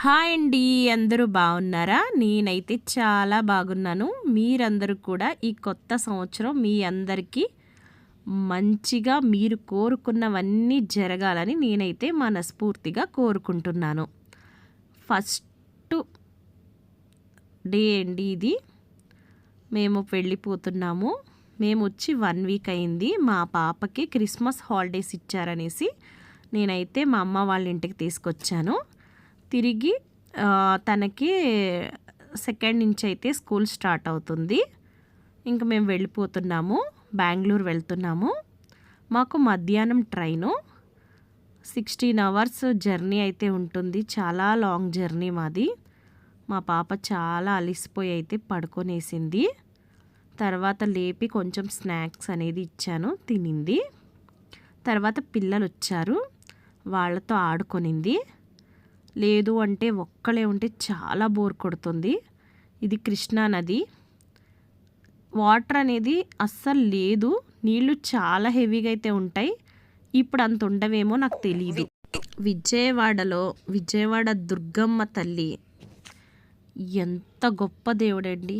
Hi అండి, అందరూ బాగున్నారా? నేనైతే చాలా బాగున్నాను. మీరందరూ కూడా ఈ కొత్త సంవత్సరం మీ అందరికీ మంచిగా మీరు కోరుకున్నవన్నీ జరగాలని నేనైతే మనస్ఫూర్తిగా కోరుకుంటున్నాను. ఫస్ట్ డే అండి ఇది. మేము వెళ్ళిపోతున్నాము. మేము వచ్చి 1 వీక్ అయింది. మా పాపకి క్రిస్మస్ హాలిడేస్ ఇచ్చారనేసి నేనైతే మా అమ్మ వాళ్ళ ఇంటికి తీసుకొచ్చాను. తిరిగి తనకి 2nd నుంచి అయితే స్కూల్ స్టార్ట్ అవుతుంది. ఇంక మేము వెళ్ళిపోతున్నాము. బెంగళూరు వెళ్తున్నాము. మాకు మధ్యాహ్నం ట్రైను. 16 అవర్స్ జర్నీ అయితే ఉంటుంది. చాలా లాంగ్ జర్నీ మాది. మా పాప చాలా అలిసిపోయి అయితే పడుకొనేసింది. తర్వాత లేపి కొంచెం స్నాక్స్ అనేది ఇచ్చాను, తినింది. తర్వాత పిల్లలు వచ్చారు, వాళ్ళతో ఆడుకొనింది. లేదు అంటే ఒక్కలే ఉంటే చాలా బోర్ కొడుతుంది. ఇది కృష్ణా నది. వాటర్ అనేది అస్సలు లేదు. నీళ్లు చాలా హెవీగా అయితే ఉంటాయి. ఇప్పుడు అంత ఉండవేమో నాకు తెలీదు. విజయవాడ దుర్గమ్మ తల్లి ఎంత గొప్ప దేవుడండి.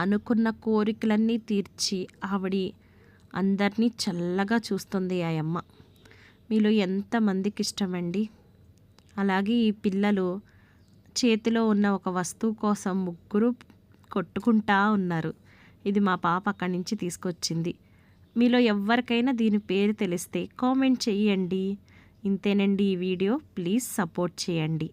అనుకున్న కోరికలన్నీ తీర్చి ఆవిడి అందరినీ చల్లగా చూస్తుంది ఆ అమ్మ. మీలో ఎంతమందికి ఇష్టమండి? అలాగే ఈ పిల్లలు చేతిలో ఉన్న ఒక వస్తువు కోసం ముగ్గురు కొట్టుకుంటా ఉన్నారు. ఇది మా పాప అక్కడి నుంచి తీసుకొచ్చింది. మీలో ఎవరికైనా దీని పేరు తెలిస్తే కామెంట్ చేయండి. ఇంతేనండి ఈ వీడియో. ప్లీజ్ సపోర్ట్ చేయండి.